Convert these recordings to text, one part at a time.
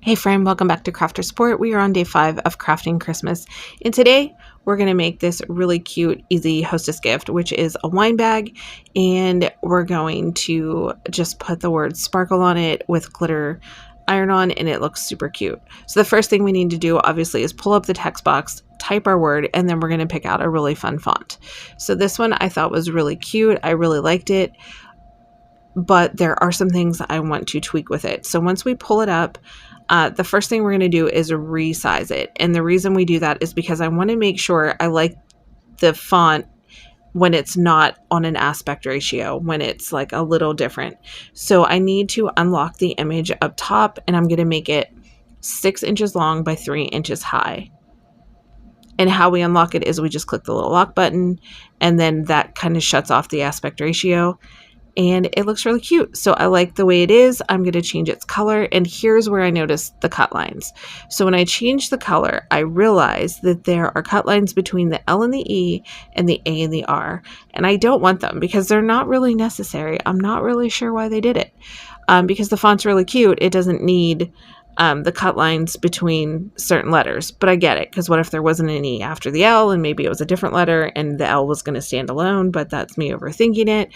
Hey friend, welcome back to Crafter Support. We are on day 5 of crafting Christmas, and today we're going to make this really cute, easy hostess gift, which is a wine bag, and we're going to just put the word sparkle on it with glitter iron-on, and it looks super cute. So the first thing we need to do, obviously, is pull up the text box, type our word, and then we're going to pick out a really fun font. So this one I thought was really cute. I really liked it, but there are some things I want to tweak with it. So once we pull it up, the first thing we're going to do is resize it. And the reason we do that is because I want to make sure I like the font when it's not on an aspect ratio, when it's like a little different. So I need to unlock the image up top, and I'm going to make it 6 inches long by 3 inches high. And how we unlock it is we just click the little lock button, and then that kind of shuts off the aspect ratio. And it looks really cute. So I like the way it is. I'm going to change its color. And here's where I noticed the cut lines. So when I change the color, I realized that there are cut lines between the L and the E and the A and the R. And I don't want them because they're not really necessary. I'm not really sure why they did it. Because the font's really cute. It doesn't need the cut lines between certain letters. But I get it, because what if there wasn't an E after the L and maybe it was a different letter and the L was going to stand alone, but that's me overthinking it.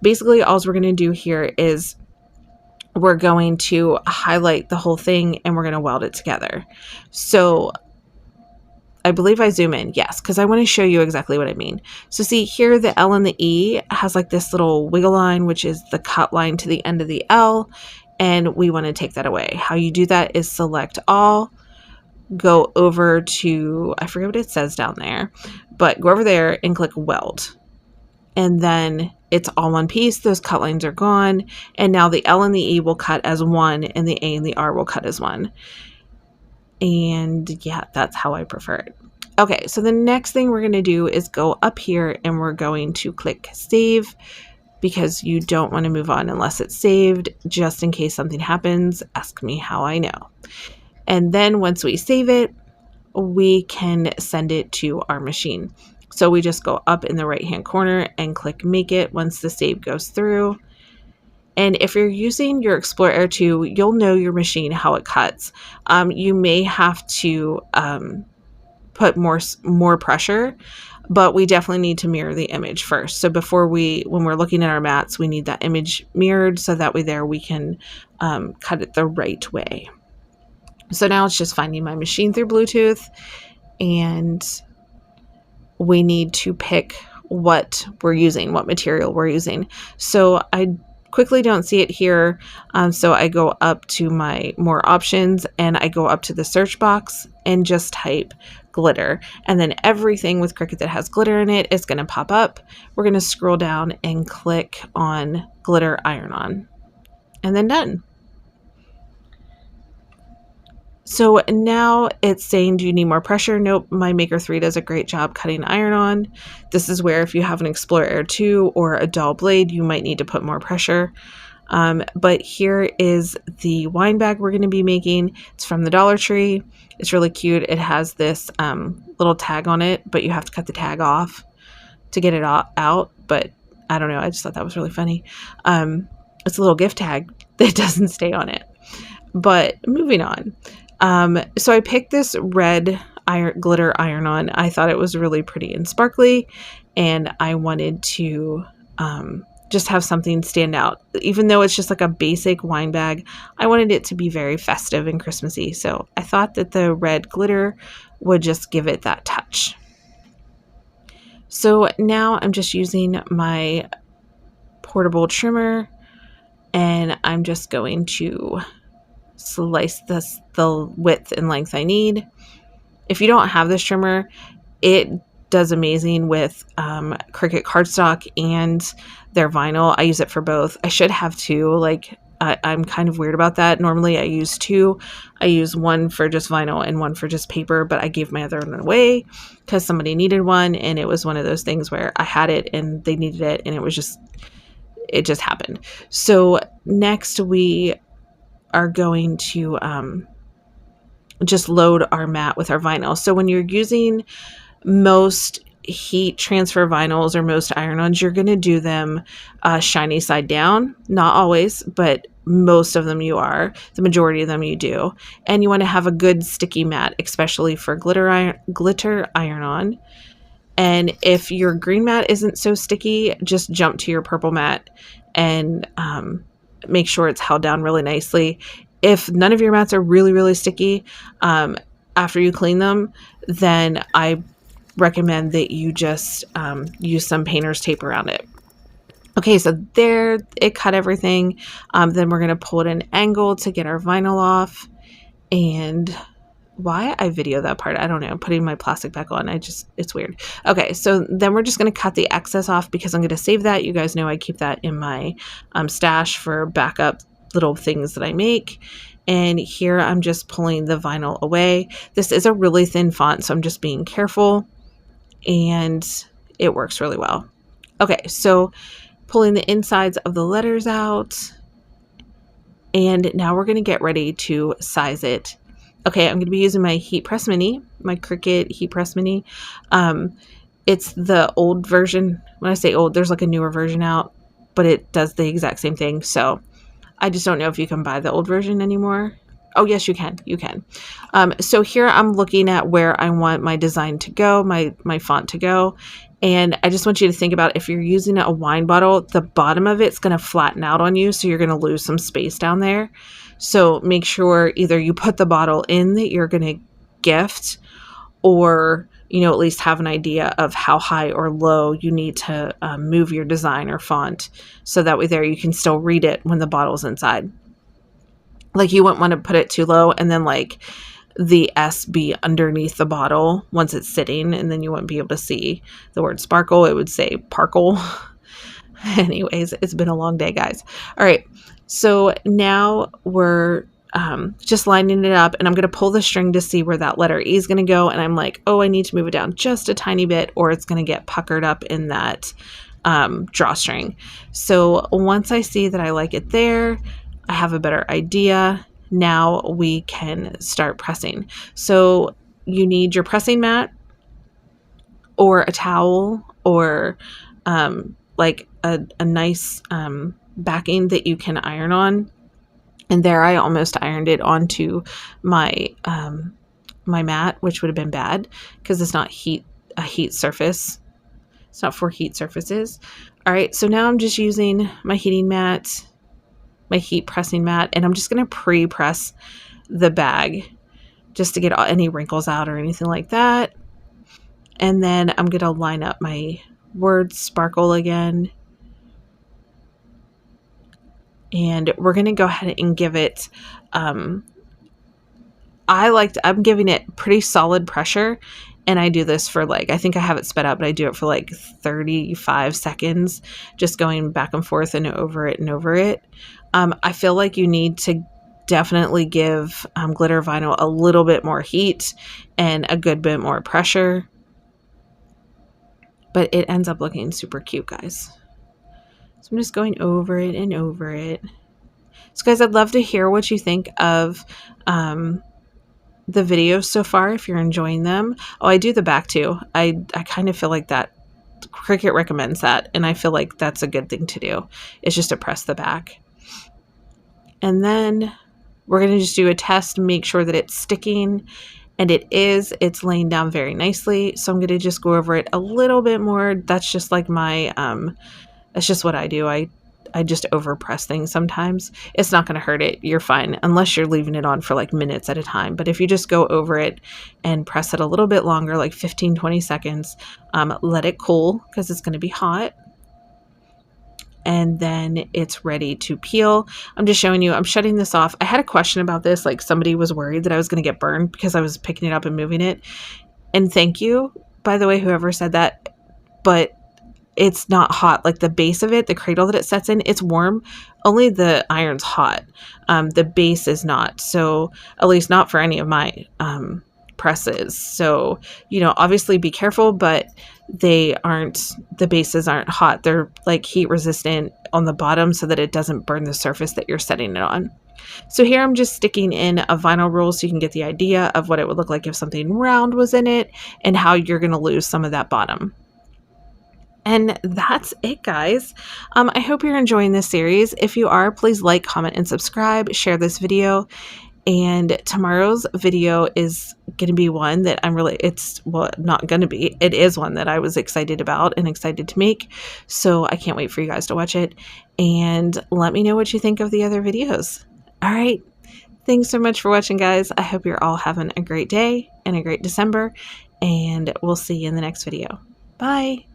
Basically, all we're going to do here is we're going to highlight the whole thing and we're going to weld it together. So I believe I zoom in. Yes, because I want to show you exactly what I mean. So see here, the L and the E has like this little wiggle line, which is the cut line to the end of the L. And we want to take that away. How you do that is select all, go over to, I forget what it says down there, but go over there and click weld. And then it's all one piece. Those cut lines are gone. And now the L and the E will cut as one, and the A and the R will cut as one. And yeah, that's how I prefer it. Okay, so the next thing we're going to do is go up here and we're going to click save, because you don't want to move on unless it's saved, just in case something happens. Ask me how I know. And then once we save it, we can send it to our machine. So we just go up in the right hand corner and click make it once the save goes through. And if you're using your Explorer Air 2, you'll know your machine, how it cuts. You may have to put more pressure, but we definitely need to mirror the image first. So when we're looking at our mats, we need that image mirrored so that way there we can cut it the right way. So now it's just finding my machine through Bluetooth, and we need to pick what we're using, what material we're using. So I quickly don't see it here. So I go up to my more options and I go up to the search box and just type glitter. And then everything with Cricut that has glitter in it is going to pop up. We're going to scroll down and click on glitter iron-on, and then done. So now it's saying, do you need more pressure? Nope, my Maker 3 does a great job cutting iron-on. This is where if you have an Explorer Air 2 or a dull blade, you might need to put more pressure. But here is the wine bag we're going to be making. It's from the Dollar Tree. It's really cute. It has this little tag on it, but you have to cut the tag off to get it out. But I don't know. I just thought that was really funny. It's a little gift tag that doesn't stay on it. But moving on. So I picked this red glitter iron-on. I thought it was really pretty and sparkly, and I wanted to just have something stand out. Even though it's just like a basic wine bag, I wanted it to be very festive and Christmassy. So I thought that the red glitter would just give it that touch. So now I'm just using my portable trimmer, and I'm just going to slice the width and length I need. If you don't have this trimmer, it does amazing with Cricut cardstock and their vinyl. I use it for both. I should have two. I'm kind of weird about that. Normally I use two. I use one for just vinyl and one for just paper, but I gave my other one away because somebody needed one, and it was one of those things where I had it and they needed it, and it just happened. So next we are going to just load our mat with our vinyl. So when you're using most heat transfer vinyls or most iron-ons, you're going to do them shiny side down. Not always, but most of them you are. The majority of them you do. And you want to have a good sticky mat, especially for glitter iron-on. And if your green mat isn't so sticky, just jump to your purple mat and make sure it's held down really nicely. If none of your mats are really, really sticky, after you clean them, then I recommend that you just use some painter's tape around it. Okay, so there, it cut everything. Then we're going to pull it at an angle to get our vinyl off. And why I video that part, I don't know. Putting my plastic back on, it's weird. Okay, so then we're just going to cut the excess off because I'm going to save that. You guys know I keep that in my stash for backup little things that I make. And here I'm just pulling the vinyl away. This is a really thin font, so I'm just being careful, and it works really well. Okay, so pulling the insides of the letters out, and now we're going to get ready to size it. Okay, I'm going to be using my Heat Press Mini, my Cricut Heat Press Mini. It's the old version. When I say old, there's like a newer version out, but it does the exact same thing. So I just don't know if you can buy the old version anymore. Oh, yes, you can. You can. So here I'm looking at where I want my design to go, my font to go. And I just want you to think about, if you're using a wine bottle, the bottom of it's going to flatten out on you. So you're going to lose some space down there. So make sure either you put the bottle in that you're going to gift, or, at least have an idea of how high or low you need to move your design or font. So that way there you can still read it when the bottle's inside. Like, you wouldn't want to put it too low and then like the S be underneath the bottle once it's sitting, and then you wouldn't be able to see the word sparkle. It would say parkle. Anyways, it's been a long day, guys. All right. So now we're just lining it up, and I'm going to pull the string to see where that letter E is going to go. And I'm like, oh, I need to move it down just a tiny bit, or it's going to get puckered up in that drawstring. So once I see that I like it there, I have a better idea. Now we can start pressing. So you need your pressing mat or a towel, or like a nice backing that you can iron on. And there I almost ironed it onto my my mat, which would have been bad because it's not a heat surface. It's not for heat surfaces. All right, so now I'm just using my heating mat, my heat pressing mat, and I'm just going to pre-press the bag just to get any wrinkles out or anything like that. And then I'm going to line up my word sparkle again. And we're going to go ahead and give it, I'm giving it pretty solid pressure. And I do this for I think I have it sped up, but I do it for 35 seconds, just going back and forth and over it and over it. I feel like you need to definitely give glitter vinyl a little bit more heat and a good bit more pressure. But it ends up looking super cute, guys. So I'm just going over it and over it. So guys, I'd love to hear what you think of the videos so far, if you're enjoying them. Oh, I do the back too. I kind of feel like that Cricut recommends that, and I feel like that's a good thing to do. It's just to press the back. And then we're going to just do a test, make sure that it's sticking, and it's laying down very nicely. So I'm going to just go over it a little bit more. That's just like my, that's just what I do. I just overpress things sometimes. It's not going to hurt it. You're fine, unless you're leaving it on for minutes at a time. But if you just go over it and press it a little bit longer, 15, 20 seconds, let it cool because it's going to be hot. And then it's ready to peel. I'm just showing you, I'm shutting this off. I had a question about this. Somebody was worried that I was going to get burned because I was picking it up and moving it. And thank you, by the way, whoever said that. But it's not hot. The base of it, the cradle that it sets in, it's warm. Only the iron's hot. The base is not. So at least not for any of my presses. So, obviously be careful, but the bases aren't hot. They're heat resistant on the bottom so that it doesn't burn the surface that you're setting it on. So here I'm just sticking in a vinyl roll so you can get the idea of what it would look like if something round was in it and how you're going to lose some of that bottom. And that's it, guys. I hope you're enjoying this series. If you are, please like, comment, and subscribe. Share this video. And tomorrow's video is going to be one that not going to be. It is one that I was excited about and excited to make. So I can't wait for you guys to watch it. And let me know what you think of the other videos. All right. Thanks so much for watching, guys. I hope you're all having a great day and a great December. And we'll see you in the next video. Bye.